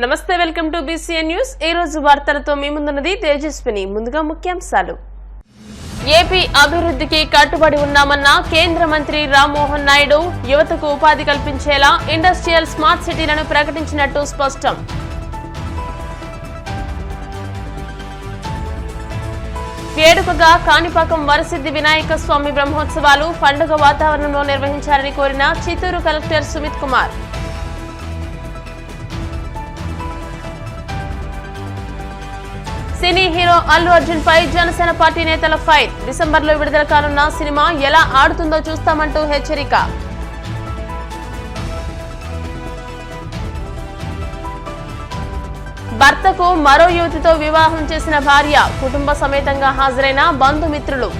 నమస్తే, welcome to BCN news. ఈ రోజు వార్తలతో మీ ముందున్నది తేజస్విని. ముందుగా ముఖ్యాంశాలు. ఏపీ అభివృద్ధికి కట్టుబడి ఉన్నామన్న కేంద్ర మంత్రి రామ్మోహన్ నాయుడు యువతకు ఉపాధి కల్పించేలా ఇండస్ట్రియల్ స్మార్ట్ సిటీలను ప్రకటించినట్టు స్పష్టం. వేడుకగా కాణిపాకం వరసిద్ధి వినాయక స్వామి బ్రహ్మోత్సవాలు పండుగ వాతావరణంలో నిర్వహించాలని కోరిన Chittoor collector Sumit Kumar. Cine hero Allu Arjun పై జనసేన పార్టీ నేతల ఫైర్. డిసెంబర్లో విడుదల కానున్న సినిమా ఎలా ఆడుతుందో చూస్తామంటూ హెచ్చరిక. భర్తకు మరో యువతితో వివాహం చేసిన భార్య, కుటుంబ సమేతంగా హాజరైన బంధుమిత్రులు.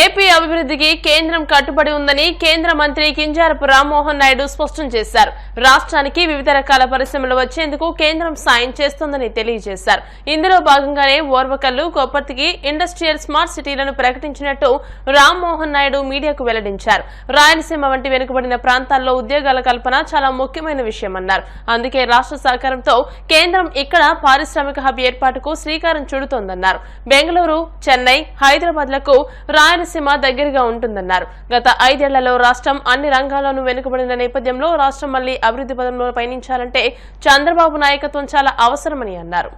ఏపీ అభివృద్ధికి కేంద్రం కట్టుబడి ఉందని కేంద్ర మంత్రి కింజారపు రామ్మోహన్ నాయుడు స్పష్టం చేశారు. రాష్ట్రానికి వివిధ రకాల పరిశ్రమలు వచ్చేందుకు కేంద్రం సాయం చేస్తోందని తెలియజేశారు. ఇందులో భాగంగానే ఓర్వకల్లు, కొప్పర్తికి ఇండస్ట్రియల్ స్మార్ట్ సిటీలను ప్రకటించినట్టు రామ్మోహన్ నాయుడు మీడియాకు వెల్లడించారు. రాయలసీమ వంటి వెనుకబడిన ప్రాంతాల్లో ఉద్యోగాల కల్పన చాలా ముఖ్యమైన విషయమన్నారు. అందుకే రాష్ట్ర సహకారంతో కేంద్రం ఇక్కడ పారిశ్రామిక హబ్ ఏర్పాటుకు శ్రీకారం చుడుతోందన్నారు. బెంగళూరు, చెన్నై, హైదరాబాద్ లకు రాయలసీమ దగ్గరగా ఉంటుందన్నారు. గత 5 ఏళ్లలో రాష్ట్రం అన్ని రంగాల్లోనూ వెనుకబడిన నేపథ్యంలో రాష్ట్రం మళ్లీ అభివృద్ధి పదంలో పయనించాలంటే చంద్రబాబు నాయకత్వం చాలా అవసరమని అన్నారు.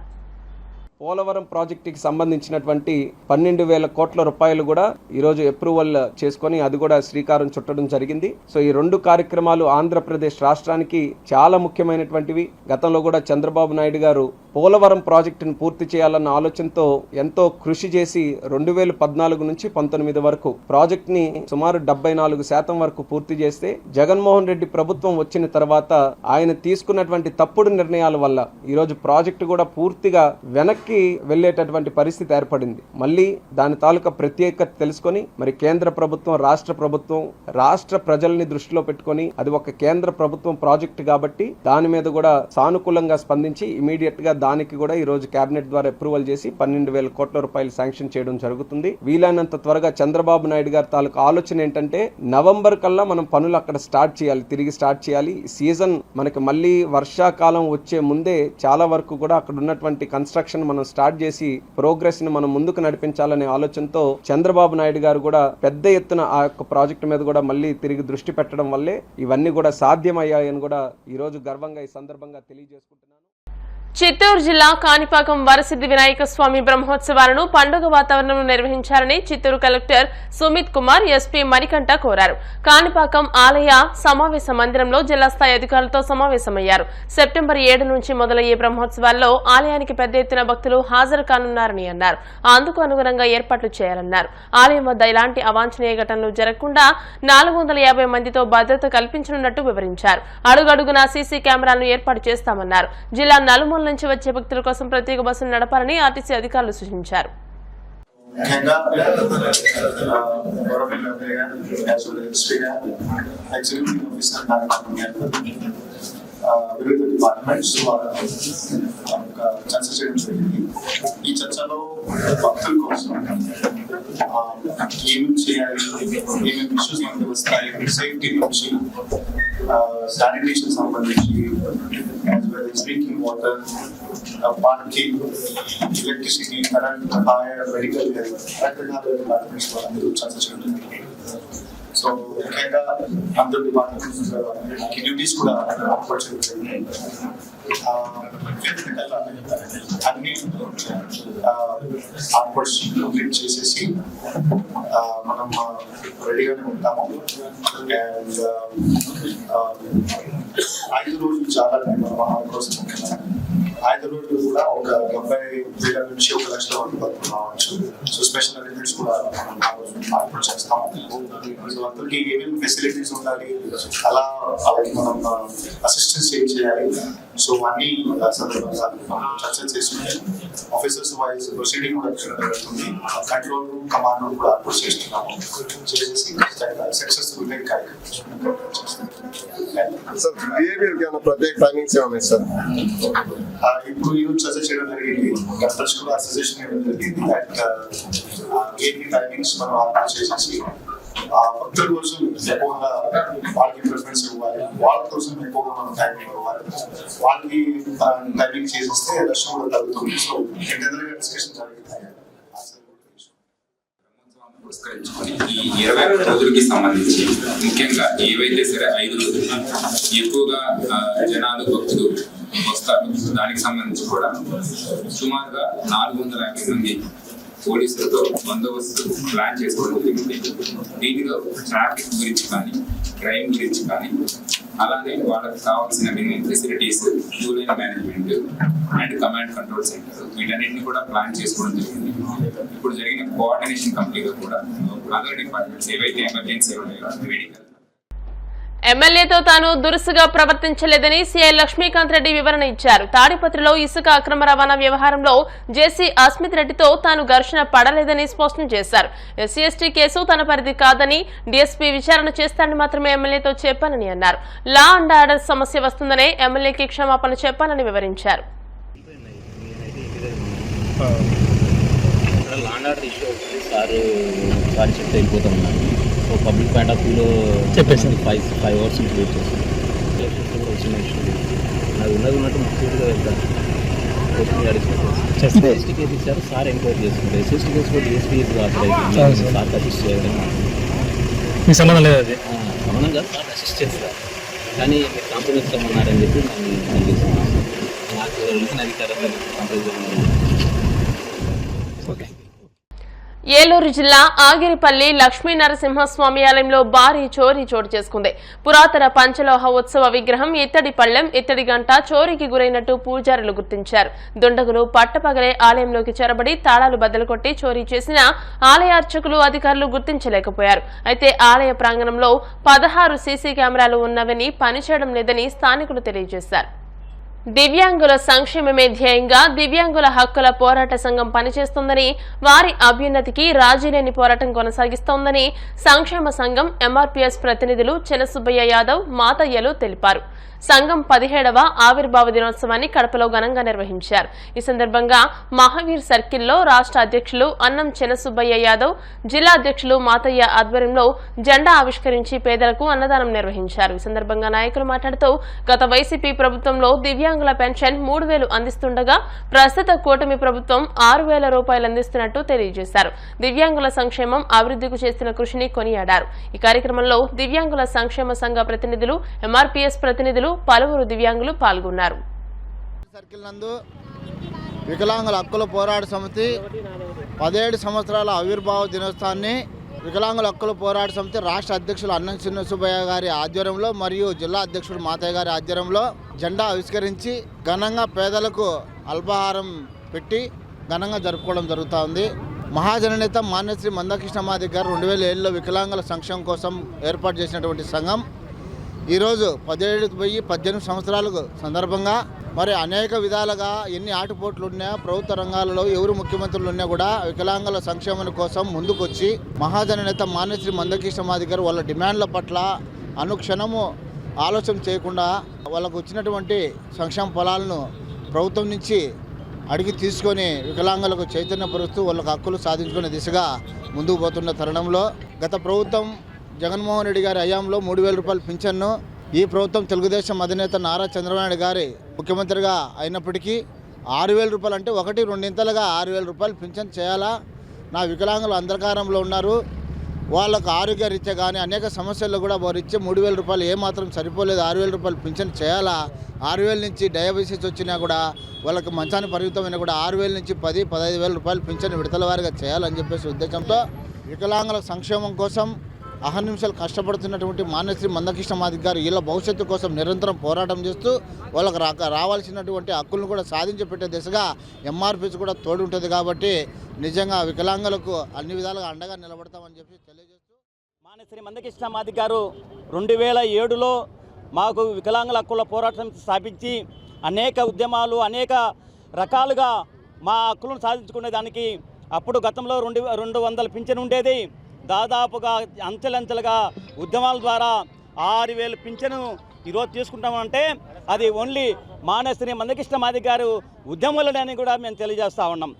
పోలవరం ప్రాజెక్టుకి సంబంధించినటువంటి 12,000 కోట్ల రూపాయలు కూడా ఈరోజు అప్రూవల్ చేసుకొని అది కూడా శ్రీకారం చుట్టడం జరిగింది. సో ఈ 2 కార్యక్రమాలు ఆంధ్రప్రదేశ్ రాష్ట్రానికి చాలా ముఖ్యమైనటువంటివి. గతంలో కూడా చంద్రబాబు నాయుడు గారు పోలవరం ప్రాజెక్టును పూర్తి చేయాలన్న ఆలోచనతో ఎంతో కృషి చేసి 2014 నుంచి 19 వరకు ప్రాజెక్ట్ ని సుమారు 74% వరకు పూర్తి చేస్తే జగన్మోహన్ రెడ్డి ప్రభుత్వం వచ్చిన తర్వాత ఆయన తీసుకున్నటువంటి తప్పుడు నిర్ణయాల వల్ల ఈరోజు ప్రాజెక్టు కూడా పూర్తిగా వెనక్కి వెళ్లేటటువంటి పరిస్థితి ఏర్పడింది. మళ్ళీ దాని తాలూకా ప్రత్యేకత తెలుసుకొని మరి కేంద్ర ప్రభుత్వం, రాష్ట్ర ప్రజల్ని దృష్టిలో పెట్టుకొని అది ఒక కేంద్ర ప్రభుత్వం ప్రాజెక్టు కాబట్టి దాని మీద కూడా సానుకూలంగా స్పందించి ఇమీడియట్ గా దానికి కూడా ఈ రోజు కేబినెట్ ద్వారా అప్రూవల్ చేసి 12,000 కోట్ల రూపాయలు శాంక్షన్ చేయడం జరుగుతుంది. వీలైనంత త్వరగా చంద్రబాబు నాయుడు గారి తాలూకా ఆలోచన ఏంటంటే నవంబర్ కల్లా మనం పనులు అక్కడ తిరిగి స్టార్ట్ చేయాలి. సీజన్ మనకి మళ్ళీ వర్షాకాలం వచ్చే ముందే చాలా వరకు కూడా అక్కడ ఉన్నటువంటి కన్స్ట్రక్షన్ మనం స్టార్ట్ చేసి ప్రోగ్రెస్ ని మనం ముందుకు నడిపించాలనే ఆలోచనతో చంద్రబాబు నాయుడు గారు కూడా పెద్ద ఎత్తున ఆ యొక్క ప్రాజెక్టు మీద కూడా మళ్ళీ తిరిగి దృష్టి పెట్టడం వల్లే ఇవన్నీ కూడా సాధ్యమయ్యాయని కూడా ఈ రోజు గర్వంగా ఈ సందర్భంగా తెలియజేసుకుంటున్నాను. చిత్తూరు జిల్లా కాణిపాకం వరసిద్ధి వినాయక స్వామి బ్రహ్మోత్సవాలను పండుగ వాతావరణంలో నిర్వహించాలని చిత్తూరు కలెక్టర్ సుమిత్ కుమార్, ఎస్పీ మణికంఠ కోరారు. కాణిపాకం ఆలయ సమావేశ మందిరంలో జిల్లా స్థాయి అధికారులతో సమావేశమయ్యారు. సెప్టెంబర్ 7 నుంచి మొదలయ్యే బ్రహ్మోత్సవాల్లో ఆలయానికి పెద్ద ఎత్తున భక్తులు హాజరు కానున్నారని అన్నారు. అందుకు అనుగుణంగా ఏర్పాట్లు చేయాలన్నారు. ఆలయం వద్ద ఇలాంటి అవాంఛనీయ ఘటనలు జరగకుండా 450 మందితో భద్రత కల్పించనున్నట్టు వివరించారు. అడుగడుగునా సీసీ కెమెరాలను ఏర్పాటు చేస్తామన్నారు. జిల్లా నలుమూల నుంచి వచ్చే భక్తుల కోసం ప్రత్యేక బస్సులు నడపాలని ఆర్టీసీ అధికారులు సూచించారు. వివిధ డిపార్ట్మెంట్స్ చర్చ చేయడం జరిగింది. ఈ చర్చలో భక్తుల కోసం ఏమేమి చేయాలి, ఏమేమి ఇష్యూస్ మనకి వస్తాయి, సేఫ్టీ నుంచి శానిటేషన్ సంబంధించి drinking water, parking, electricity, current, fire, medical రకరకాల డిపార్ట్మెంట్స్ అందరూ చర్చ చేయడం జరిగింది. సో ముఖ్యంగా అందరు డిపార్ట్మెంట్స్ డ్యూటీస్ కూడా అన్ని ఆర్పర్స్ కంప్లీట్ చేసేసి మనం రెడీగానే ఉంటాము. అండ్ 5 రోజులు చాలా టైం కోసం ముఖ్యంగా 5 రోజులు కూడా ఒక 70,000 నుంచి 1,00,000 వరకు భక్తులు రావచ్చు. సో స్పెషల్ అరేంజ్మెంట్స్ కూడా ఏర్పాటు చేస్తాము. సో అందరికి ఏమేమి ఫెసిలిటీస్ ఉండాలి, అలా అలాగే మనం అసిస్టెన్స్ ఏం చేయాలి, సో అన్ని సందర్భంగా చర్చ చేసుకుని ఆఫీసర్స్ వైజ్ ప్రొసీడింగ్ కూడా జరుగుతుంది. కంట్రోల్ రూమ్, కమాండ్ రూమ్ కూడా ఏర్పాటు చేస్తున్నాము. చేసేసి సక్సెస్ఫుల్ గా ప్రత్యేక టైమింగ్స్ ఏమన్నా సార్? ఇప్పుడు ఈరోజు చర్చ చేయడం జరిగింది. కలెక్టర్స్ కూడా అసోసియేషన్ చేయడం జరిగింది. దట్ ఏపీ టైమింగ్స్ మనం ఆర్డర్ చేసేసి ఆ భక్తుల కోసం ఎక్కువగా వాళ్ళకి ప్రిఫరెన్స్ ఇవ్వాలి, వాళ్ళ కోసం ఎక్కువగా మనం టైమింగ్ ఇవ్వాలి, వాళ్ళకి టైమింగ్ చేసేస్తే దర్శనం కూడా తగ్గుతుంది. సో జనరల్గా డిస్కషన్ జరుగుతాయి. పురస్కరించుకొని ఈ 21 రోజులకి సంబంధించి ముఖ్యంగా ఏవైతే సరే 5 రోజులు ఎక్కువగా జనాలు భక్తులు వస్తారు, దానికి సంబంధించి కూడా సుమారుగా 450 మంది పోలీసులతో బందోబస్తు ప్లాన్ చేసుకోవడం జరిగింది. దీనిలో ట్రాఫిక్ గురించి కానీ, క్రైమ్ గురించి కానీ, అలానే వాళ్ళకి కావాల్సిన minimum facilities, queue line management and command control centre, వీటన్నిటిని కూడా ప్లాన్ చేసుకోవడం జరిగింది. ఇప్పుడు జరిగిన కోఆర్డినేషన్ కమిటీలో కూడా అదర్ డిపార్ట్మెంట్స్ ఏవైతే ఎమర్జెన్సీ ఉన్నాయో, మెడికల్, ఎమ్మెల్యేతో తాను దురుసుగా ప్రవర్తించలేదని సీఐ లక్ష్మీకాంత్ రెడ్డి వివరణ ఇచ్చారు. తాడిపత్రిలో ఇసుక అక్రమ రవాణా వ్యవహారంలో జేసీ అస్మిత్ రెడ్డితో తాను ఘర్షణ పడలేదని స్పష్టం చేశారు. ఎస్సీ ఎస్టీ కేసు తన పరిధి కాదని, డీఎస్పీ విచారణ చేస్తానని మాత్రమే ఎమ్మెల్యేతో చెప్పానని అన్నారు. లా అండ్ ఆర్డర్ సమస్య వస్తుందనే ఎమ్మెల్యేకి క్షమాపణ చెప్పానని వివరించారు. సో పబ్లిక్ పాయింట్ ఆఫ్ వ్యూలో చెప్పేసి 5 అవర్స్ వెయిట్ చేస్తాను. వచ్చిన ఇష్యూ అది ఉన్నట్టు ముఖ్యంగా వెళ్తాను. ఎస్టీ కేసు ఇచ్చారు, సార్ ఎంక్వైరీ చేసుకుంటారు. ఎస్ఎస్టీ కేసు కూడా డిఎస్పీ సార్ అసిస్ట్ చేయడం మీకు సంబంధం లేదు. అది సంబంధం కాదు, సార్ అసిస్ట్ చేస్తారు. కానీ మీరు కాంప్రమైజ్ అన్నారని చెప్పి నాకు రిలీజన్ అధికారంలో కాంప్రమైజ్. ఓకే. ఏలూరు జిల్లా ఆగిరిపల్లి లక్ష్మీ నరసింహస్వామి ఆలయంలో భారీ చోరీ చోటు చేసుకుంది. పురాతన పంచలోహ ఉత్సవ విగ్రహం ఇత్తడి పళ్లెం, ఇత్తడి గంట చోరీకి గురైనట్టు పూజారులు గుర్తించారు. దుండగులు పట్టపగలే ఆలయంలోకి చొరబడి తాళాలు బద్దలు కొట్టి చోరీ చేసిన ఆలయ అర్చకులు, అధికారులు గుర్తించలేకపోయారు. అయితే ఆలయ ప్రాంగణంలో 16 సీసీ కెమెరాలు ఉన్నవని, పనిచేయడం లేదని స్థానికులు తెలియజేశారు. దివ్యాంగుల సంక్షేమమే ధ్యేయంగా దివ్యాంగుల హక్కుల పోరాట సంఘం పనిచేస్తోందని, వారి అభ్యున్నతికి రాజీలేని పోరాటం కొనసాగిస్తోందని సంక్షేమ సంఘం ఎంఆర్పీఎస్ ప్రతినిధులు చెనసుబ్బయ్య యాదవ్, మాతయ్యలు తెలిపారు. సంఘం 17వ ఆవిర్భావ దినోత్సవాన్ని కడపలో ఘనంగా నిర్వహించారు. ఈ సందర్భంగా మహావీర్ సర్కిల్లో రాష్ట్ర అధ్యక్షులు అన్నం చెనసుబ్బయ్య యాదవ్, జిల్లా అధ్యక్షులు మాతయ్య ఆధ్వర్యంలో జెండా ఆవిష్కరించి పేదలకు అన్నదానం నిర్వహించారు. ఈ సందర్భంగా నాయకులు మాట్లాడుతూ, గత వైసీపీ ప్రభుత్వంలో దివ్యాంగుల పెన్షన్ 3000 అందిస్తుండగా ప్రస్తుత కూటమి ప్రభుత్వం 6000 రూపాయలు అందిస్తున్నట్టు తెలియజేశారు. దివ్యాంగుల సంక్షేమం, అభివృద్ధికి చేస్తున్న కృషిని కొనియాడారు. ఈ కార్యక్రమంలో దివ్యాంగుల సంక్షేమ సంఘ ప్రతినిధులు, ఎంఆర్పీఎస్ ప్రతినిధులు, పలువురు దివ్యాంగులు పాల్గొన్నారు. సర్కిల్ నందు వికలాంగుల హక్కుల పోరాట సమితి 17 సంవత్సరాల ఆవిర్భావ దినోత్సవాన్ని వికలాంగుల హక్కుల పోరాట సమితి రాష్ట్ర అధ్యక్షులు అన్నం చిన్నసుబ్బయ్య గారి ఆధ్వర్యంలో మరియు జిల్లా అధ్యక్షుడు మాతయ్య గారి ఆధ్వర్యంలో జెండా ఆవిష్కరించి ఘనంగా పేదలకు అల్పాహారం పెట్టి ఘనంగా జరుపుకోవడం జరుగుతూ ఉంది. మహాజననేత మాన్యశ్రీ మందకృష్ణమాది గారు 2007లో వికలాంగుల సంక్షేమం కోసం ఏర్పాటు చేసినటువంటి సంఘం ఈరోజు 17 సంవత్సరాలకు సందర్భంగా మరి అనేక విధాలుగా ఎన్ని ఆటుపోట్లు ఉన్నా, ప్రభుత్వ రంగాలలో ఎవరు ముఖ్యమంత్రులు ఉన్నా కూడా వికలాంగుల సంక్షేమం కోసం ముందుకొచ్చి మహాజననేత మాన్యశ్రీ మందకృష్ణమాది గారు వాళ్ళ డిమాండ్ల పట్ల అనుక్షణము ఆలోచన చేయకుండా వాళ్ళకు వచ్చినటువంటి సంక్షేమ ఫలాలను ప్రభుత్వం నుంచి అడిగి తీసుకొని వికలాంగులకు చైతన్యపరుస్తూ వాళ్ళకు హక్కులు సాధించుకునే దిశగా ముందుకు పోతున్న తరుణంలో గత ప్రభుత్వం జగన్మోహన్ రెడ్డి గారి హయాంలో 3000 రూపాయల పింఛన్ను, ఈ ప్రభుత్వం తెలుగుదేశం అధినేత నారా చంద్రబాబు నాయుడు గారి ముఖ్యమంత్రిగా అయినప్పటికీ 6000 రూపాయలు అంటే 1-2 ఇంతలుగా 6000 రూపాయలు పింఛన్ చేయాలా? నా వికలాంగులు అంధకారంలో ఉన్నారు, వాళ్ళకు ఆరోగ్య రీత్యా కానీ అనేక సమస్యల్లో కూడా వారు ఇచ్చే 3000 రూపాయలు ఏమాత్రం సరిపోలేదు. 6000 రూపాయలు పింఛన్ చేయాలా? 6000 నుంచి డయాబెసిస్ వచ్చినా కూడా వాళ్ళకి మంచాన్ని పరిమితమైనా కూడా 6000 నుంచి 10-15,000 రూపాయలు పింఛన్ విడతల వారిగా చేయాలని చెప్పేసి ఉద్దేశంతో వికలాంగుల సంక్షేమం కోసం అహర్నిమిషాలు కష్టపడుతున్నటువంటి మాన్యశ్రీ మందకృష్ణమాది గారు వీళ్ళ భవిష్యత్తు కోసం నిరంతరం పోరాటం చేస్తూ వాళ్ళకు రావాల్సినటువంటి హక్కులను కూడా సాధించి పెట్టే దిశగా ఎంఆర్పీస్ కూడా తోడు ఉంటుంది. కాబట్టి నిజంగా వికలాంగులకు అన్ని విధాలుగా అండగా నిలబడతామని చెప్పి తెలియజేస్తూ, మాన్యశ్రీ మందకృష్ణమాది గారు 2007లో మాకు వికలాంగుల హక్కుల పోరాటం స్థాపించి అనేక ఉద్యమాలు, అనేక రకాలుగా మా హక్కులను సాధించుకునే దానికి అప్పుడు గతంలో 200 పింఛన్ ఉండేది. దాదాపుగా అంచెలంచెలుగా ఉద్యమాల ద్వారా 6000 పింఛను ఈరోజు తీసుకుంటామంటే అది ఓన్లీ మాన్యశ్రీ మందకృష్ణమాది గారు ఉద్యమాలని కూడా మేము తెలియజేస్తూ ఉన్నాం.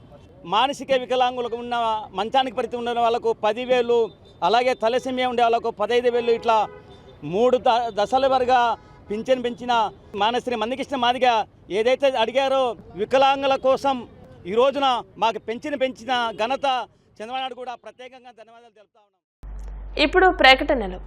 మానసిక వికలాంగులకు ఉన్న మంచానికి పరిస్థితి ఉన్న వాళ్ళకు 10,000, అలాగే తలసేమియా ఉండే వాళ్ళకు 15,000 ఇట్లా 3 దశల వరగా పింఛన్ పెంచిన మానశ్రీ మందకృష్ణ మాదిగ ఏదైతే అడిగారో వికలాంగుల కోసం ఈ రోజున మాకు పెంచిన ఘనత చంద్రబాబు నాయుడు కూడా ప్రత్యేకంగా ధన్యవాదాలు తెలుపుతా ఉన్నాం. ఇప్పుడు ప్రకటనలు.